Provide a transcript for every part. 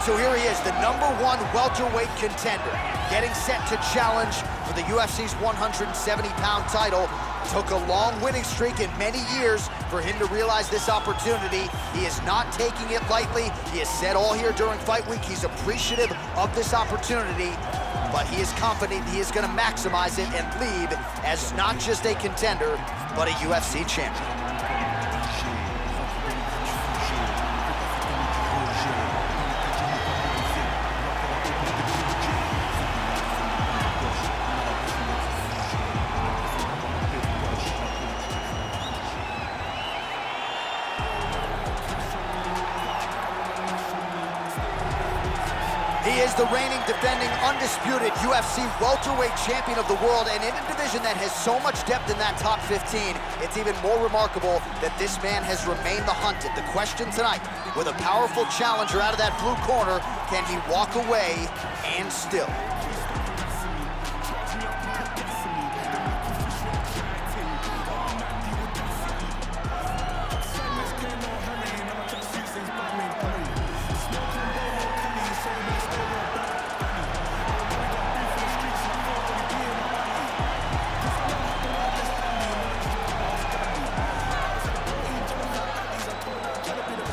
So here he is, the #1 welterweight contender, getting set to challenge for the UFC's 170-pound title. Took a long winning streak in many years for him to realize this opportunity. He is not taking it lightly. He has said all here during fight week he's appreciative of this opportunity, but he is confident he is going to maximize it and leave as not just a contender, but a UFC champion. He is the reigning, defending, undisputed UFC welterweight champion of the world, and in a division that has so much depth in that top 15, it's even more remarkable that this man has remained the hunted. The question tonight, with a powerful challenger out of that blue corner, can he walk away and still?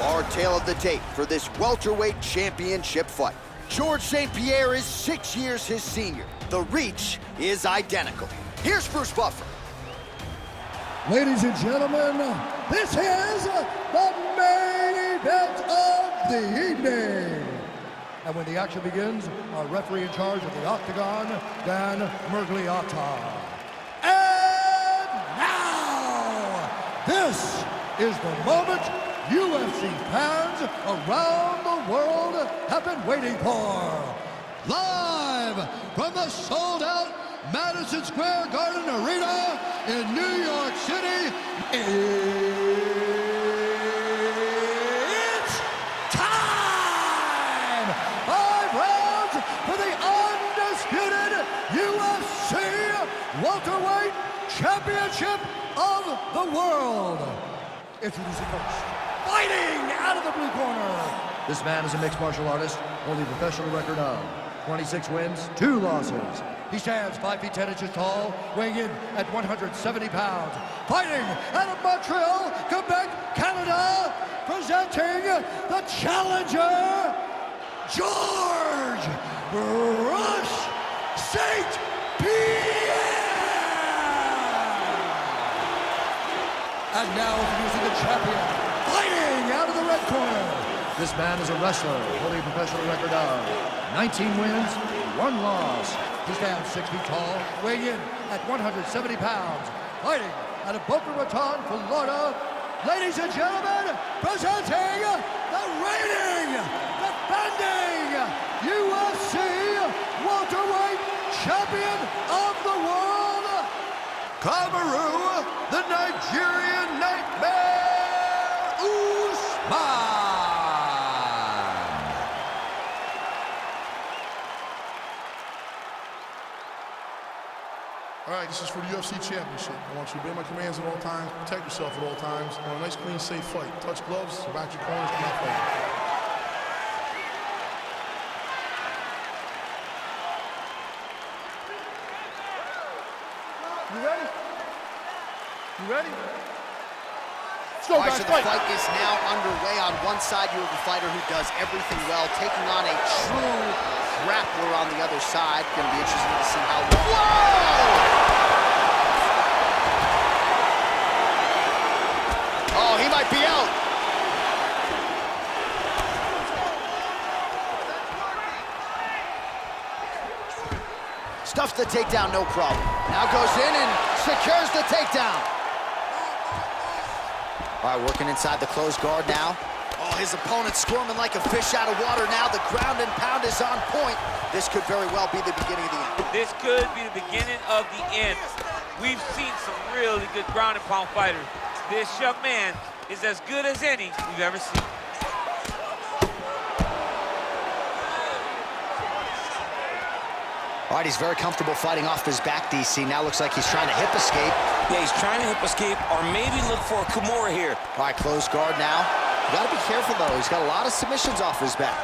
Our tale of the tape for this welterweight championship fight. George St. Pierre is 6 years his senior. The reach is identical. Here's Bruce Buffer. Ladies and gentlemen, this is the main event of the evening. And when the action begins, our referee in charge of the Octagon, Dan Mergliata. And now, this is the moment UFC fans around the world have been waiting for. Live from the sold-out Madison Square Garden Arena in New York City, it's time! 5 rounds for the undisputed UFC Welterweight Championship of the World. Introducing first, fighting out of the blue corner. This man is a mixed martial artist, holding a professional record of 26 wins, 2 losses. He stands 5 feet 10 inches tall, weighing in at 170 pounds. Fighting out of Montreal, Quebec, Canada, presenting the challenger, George Rush St. Pierre. And now introducing the champion, fighting out of the red corner. This man is a wrestler, holding a professional record of 19 wins, 1 loss. He stands 6 feet tall, weighing in at 170 pounds. Fighting out of Boca Raton, Florida. Ladies and gentlemen, presenting the reigning, defending UFC welterweight champion of the world, Kamaru, the Nigerian Nightmare Usman. All right, this is for the UFC Championship. I want you to obey my commands at all times, protect yourself at all times. I want a nice, clean, safe fight. Touch gloves, back your corners, come out fighting. You ready? You ready? Let's go, All right, guys, so the fight is now underway. On one side, you have a fighter who does everything well, taking on a true grappler on the other side. Going to be interesting to see how long. Whoa! Oh, he might be out. Stuffs the takedown, no problem. Now goes in and secures the takedown. All right, working inside the closed guard now. Oh, his opponent squirming like a fish out of water now. The ground and pound is on point. This could very well be the beginning of the end. This could be the beginning of the end. We've seen some really good ground and pound fighters. This young man is as good as any we've ever seen. All right, he's very comfortable fighting off his back, DC. Now looks like he's trying to hip escape. Yeah, he's trying to hip escape or maybe look for a Kimura here. All right, closed guard now. You gotta be careful, though. He's got a lot of submissions off his back.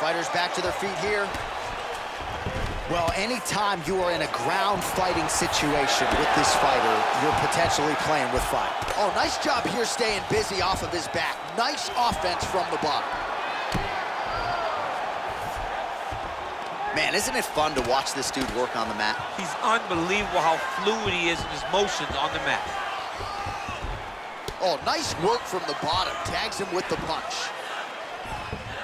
Fighters back to their feet here. Well, anytime you are in a ground fighting situation with this fighter, you're potentially playing with fire. Oh, nice job here staying busy off of his back. Nice offense from the bottom. Man, isn't it fun to watch this dude work on the mat? He's unbelievable how fluid he is in his motions on the mat. Oh, nice work from the bottom. Tags him with the punch.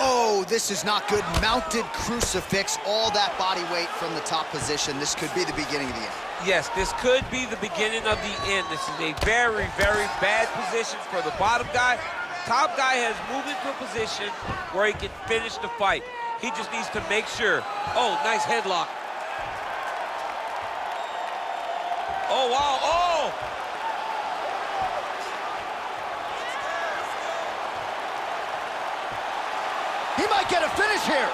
Oh, this is not good. Mounted crucifix, all that body weight from the top position. This could be the beginning of the end. Yes, this could be the beginning of the end. This is a very, very bad position for the bottom guy. Top guy has moved into a position where he can finish the fight. He just needs to make sure. Oh, nice headlock. Oh, wow, oh! He might get a finish here.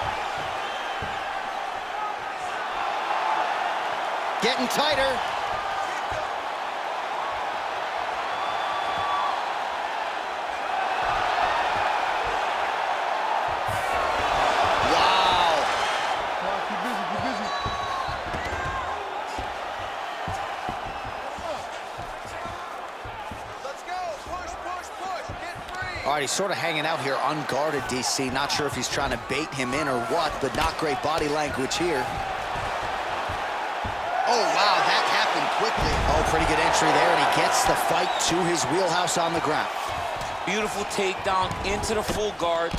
Getting tighter. All right, he's sort of hanging out here unguarded, DC. Not sure if he's trying to bait him in or what, but not great body language here. Oh, wow, that happened quickly. Oh, pretty good entry there, and he gets the fight to his wheelhouse on the ground. Beautiful takedown into the full guard.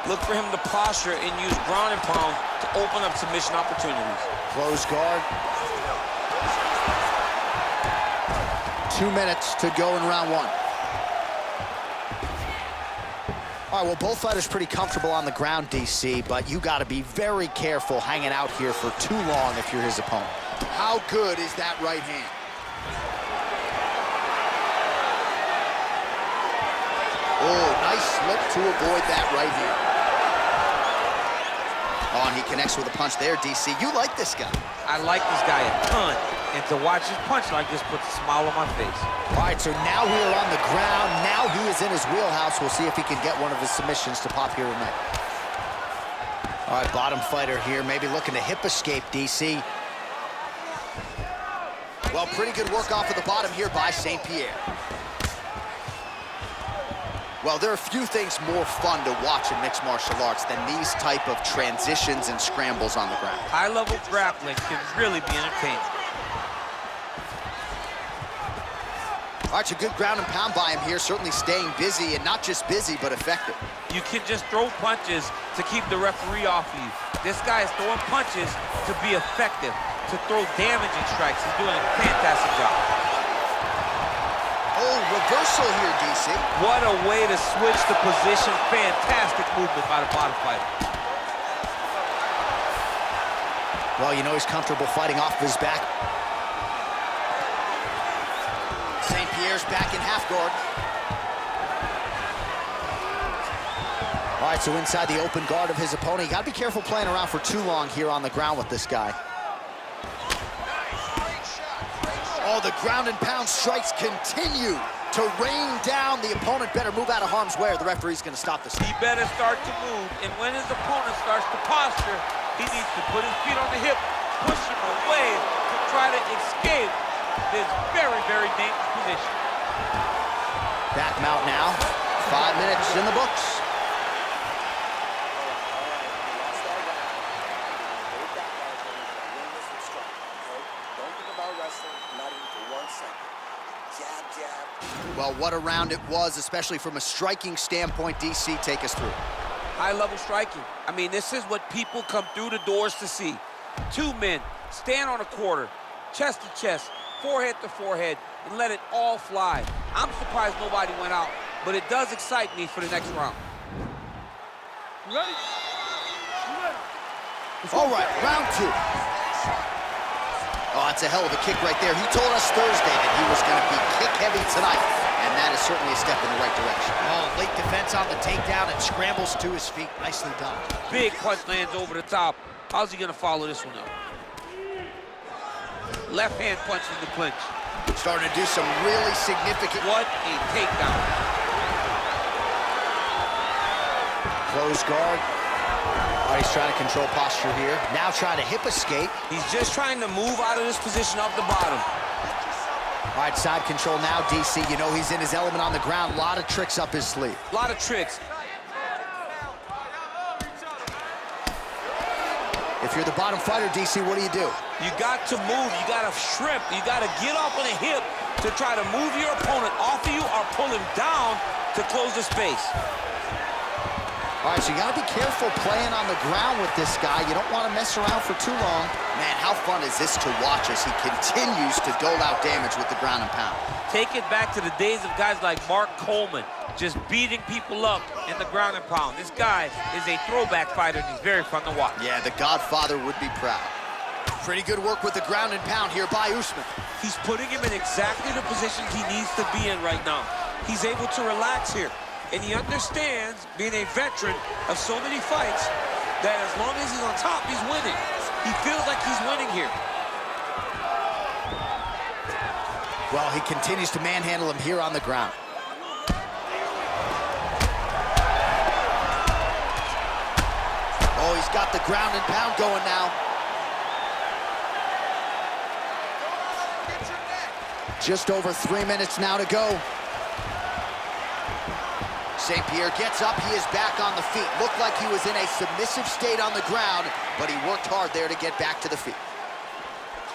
Look for him to posture and use ground and pound to open up submission opportunities. Close guard. 2 minutes to go in round one. All right, well, both fighters pretty comfortable on the ground, DC, but you got to be very careful hanging out here for too long if you're his opponent. How good is that right hand? Oh, nice slip to avoid that right hand. Oh, and he connects with a punch there, DC. You like this guy. I like this guy a ton. And to watch his punch like this puts a smile on my face. All right, so now we are on the ground. Now he is in his wheelhouse. We'll see if he can get one of his submissions to pop here tonight. All right, bottom fighter here, maybe looking to hip escape, DC. Well, pretty good work off of the bottom here by St. Pierre. Well, there are few things more fun to watch in mixed martial arts than these type of transitions and scrambles on the ground. High-level grappling can really be entertaining. All right, so good ground and pound by him here, certainly staying busy, and not just busy, but effective. You can just throw punches to keep the referee off of you. This guy is throwing punches to be effective, to throw damaging strikes. He's doing a fantastic job. Oh, reversal here, DC. What a way to switch the position. Fantastic movement by the bottom fighter. Well, you know he's comfortable fighting off of his back. St. Pierre's back in half guard. All right, so inside the open guard of his opponent. You gotta be careful playing around for too long here on the ground with this guy. Oh, the ground and pound strikes continue to rain down. The opponent better move out of harm's way or the referee's gonna stop this. He better start to move, and when his opponent starts to posture, he needs to put his feet on the hip, push him away to try to escape this very, very dangerous position. Back mount now. 5 minutes in the books. Well, what a round it was, especially from a striking standpoint. DC, take us through. High-level striking. I mean, this is what people come through the doors to see. Two men stand on a quarter, chest to chest, forehead to forehead, and let it all fly. I'm surprised nobody went out, but it does excite me for the next round. You ready? You ready? All right, round two. Oh, that's a hell of a kick right there. He told us Thursday that he was going to be kick-heavy tonight, and that is certainly a step in the right direction. Oh, late defense on the takedown and scrambles to his feet. Nicely done. Big punch lands over the top. How's he going to follow this one up? Left hand punch in the clinch. Starting to do some really significant... What a takedown. Close guard. Oh, he's trying to control posture here. Now trying to hip escape. He's just trying to move out of this position off the bottom. All right, side control now, DC. You know he's in his element on the ground. A lot of tricks up his sleeve. A lot of tricks. If you're the bottom fighter, DC, what do? You got to move. You got to shrimp. You got to get off on a hip to try to move your opponent off of you or pull him down to close the space. All right, so you got to be careful playing on the ground with this guy. You don't want to mess around for too long. Man, how fun is this to watch as he continues to dole out damage with the ground and pound? Take it back to the days of guys like Mark Coleman, just beating people up in the ground and pound. This guy is a throwback fighter, and he's very fun to watch. Yeah, the Godfather would be proud. Pretty good work with the ground and pound here by Usman. He's putting him in exactly the position he needs to be in right now. He's able to relax here. And he understands, being a veteran of so many fights, that as long as he's on top, he's winning. He feels like he's winning here. Well, he continues to manhandle him here on the ground. Oh, he's got the ground and pound going now. Just over 3 minutes now to go. St. Pierre gets up, he is back on the feet. Looked like he was in a submissive state on the ground, but he worked hard there to get back to the feet.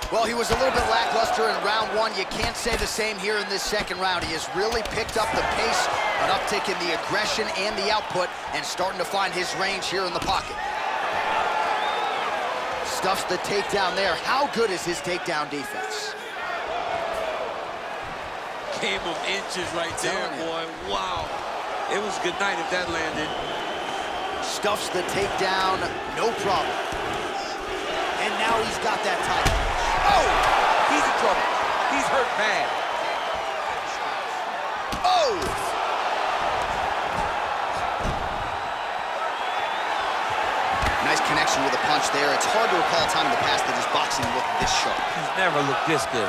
Well, he was a little bit lackluster in round one. You can't say the same here in this second round. He has really picked up the pace, an uptick in the aggression and the output, and starting to find his range here in the pocket. Stuffs the takedown there. How good is his takedown defense? Game of inches right there, boy. Wow. It was good night if that landed. Stuffs the takedown, no problem. And now he's got that title. Oh! He's in trouble. He's hurt bad. Oh! Nice connection with a punch there. It's hard to recall a time in the past that his boxing looked this sharp. He's never looked this good.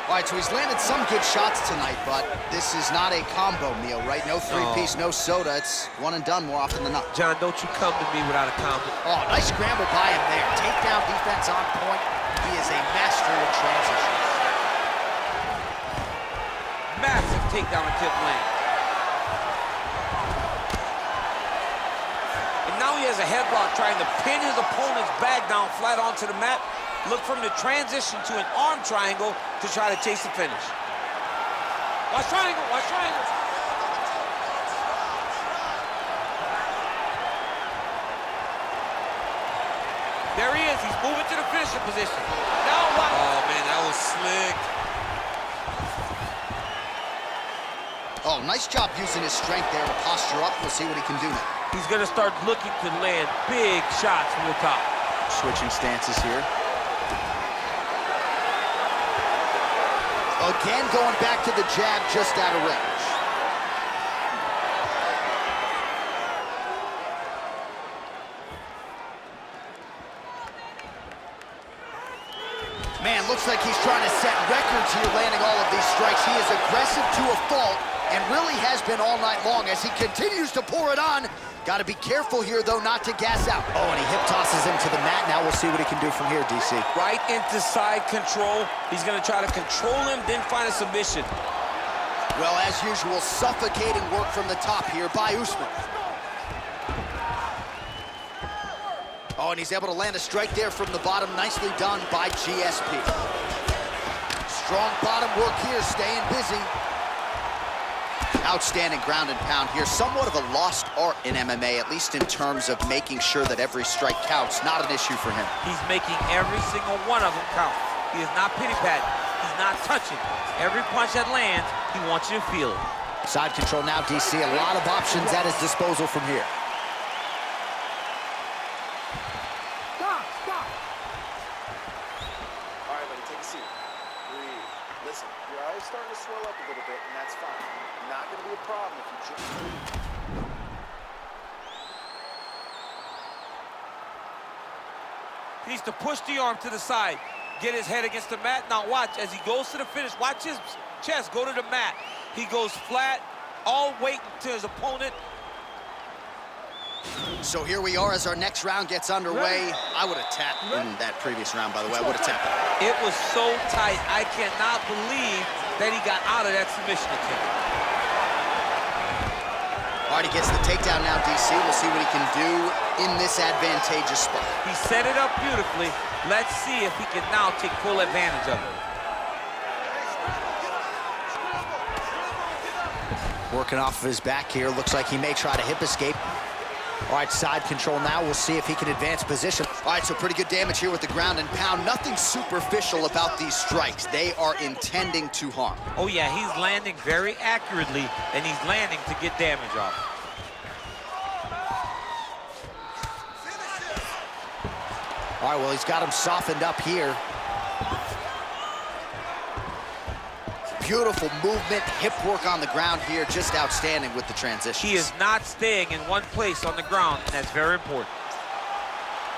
All right, so he's landed some good shots tonight, but this is not a combo meal, right? No three-piece, no soda. It's one and done more often than not. John, don't you come to me without a combo. Oh, nice scramble by him there. Takedown defense on point. He is a master of transitions. Massive takedown and tip land. And now he has a headlock trying to pin his opponent's back down flat onto the mat. Look for him to transition to an arm triangle to try to chase the finish. Watch triangle, watch triangle. There he is, he's moving to the finisher position. Now what? Oh man, that was slick. Oh, nice job using his strength there to posture up. We'll see what he can do now. He's gonna start looking to land big shots from the top. Switching stances here. Again, going back to the jab just out of range. Man, looks like he's trying to set records here, landing all of these strikes. He is aggressive to a fault and really has been all night long as he continues to pour it on. Got to be careful here, though, not to gas out. Oh, and he hip tosses him to the mat. Now we'll see what he can do from here, DC. Right into side control. He's going to try to control him, then find a submission. Well, as usual, suffocating work from the top here by Usman. Oh, and he's able to land a strike there from the bottom. Nicely done by GSP. Strong bottom work here, staying busy. Outstanding ground and pound here. Somewhat of a lost art in MMA, at least in terms of making sure that every strike counts. Not an issue for him. He's making every single one of them count. He is not pity-patting. He's not touching. Every punch that lands, he wants you to feel it. Side control now, DC. A lot of options at his disposal from here. Stop, stop. All right, buddy, take a seat. Breathe. Listen, your eyes starting to swell up a little bit, and that's fine. Not going to be a problem if you just breathe. He needs to push the arm to the side, get his head against the mat. Now watch, as he goes to the finish, watch his chest, go to the mat. He goes flat, all weight to his opponent. So here we are as our next round gets underway. I would have tapped in that previous round, by the way. I would have tapped out. It was so tight. I cannot believe that he got out of that submission attempt. All right, he gets the takedown now, DC. We'll see what he can do in this advantageous spot. He set it up beautifully. Let's see if he can now take full advantage of it. Working off of his back here. Looks like he may try to hip escape. All right, side control now. We'll see if he can advance position. All right, so pretty good damage here with the ground and pound. Nothing superficial about these strikes. They are intending to harm. Oh, yeah, he's landing very accurately, and he's landing to get damage off. All right, well, he's got him softened up here. Beautiful movement, hip work on the ground here, just outstanding with the transition. He is not staying in one place on the ground, and that's very important.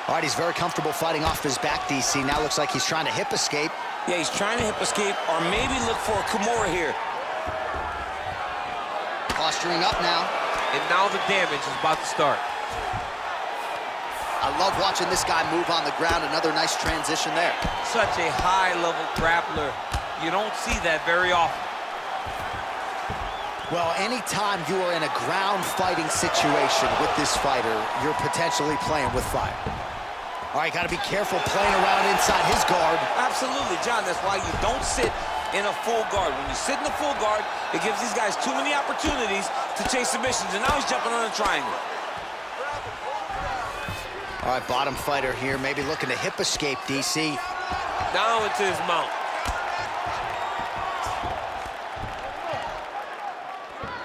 All right, he's very comfortable fighting off his back, DC. Now looks like he's trying to hip escape. Yeah, he's trying to hip escape, or maybe look for a Kimura here. Posturing up now. And now the damage is about to start. I love watching this guy move on the ground. Another nice transition there. Such a high-level grappler. You don't see that very often. Well, anytime you are in a ground fighting situation with this fighter, you're potentially playing with fire. All right, got to be careful playing around inside his guard. Absolutely, John. That's why you don't sit in a full guard. When you sit in a full guard, it gives these guys too many opportunities to chase submissions, and now he's jumping on a triangle. All right, bottom fighter here, maybe looking to hip escape, DC. Now into his mount.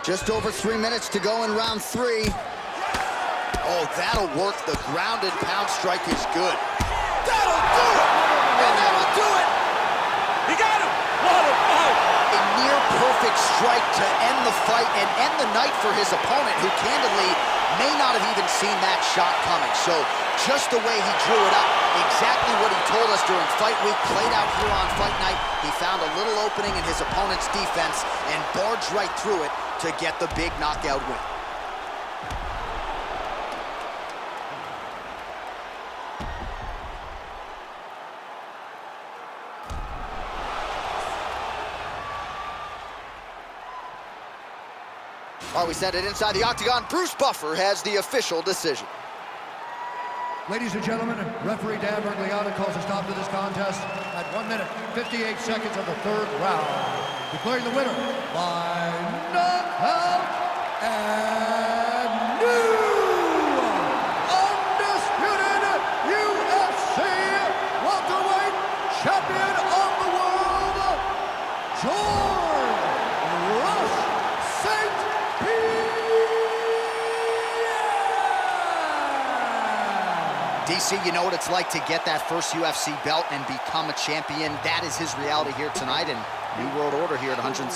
Just over 3 minutes to go in round 3. Oh, that'll work. The ground and pound strike is good. That'll do it! And that'll do it! He got him! What a fight! A near-perfect strike to end the fight and end the night for his opponent, who candidly may not have even seen that shot coming. So just the way he drew it up, exactly what he told us during fight week, played out here on fight night. He found a little opening in his opponent's defense and barged right through it to get the big knockout win. All right, we set it inside the octagon. Bruce Buffer has the official decision. Ladies and gentlemen, referee Dan Bergliano calls a stop to this contest at 1 minute, 58 seconds of the third round, declaring the winner by knockout and new undisputed UFC welterweight champion of the world, George Rush St. DC, you know what it's like to get that first UFC belt and become a champion. That is his reality here tonight, and New World Order here at 107.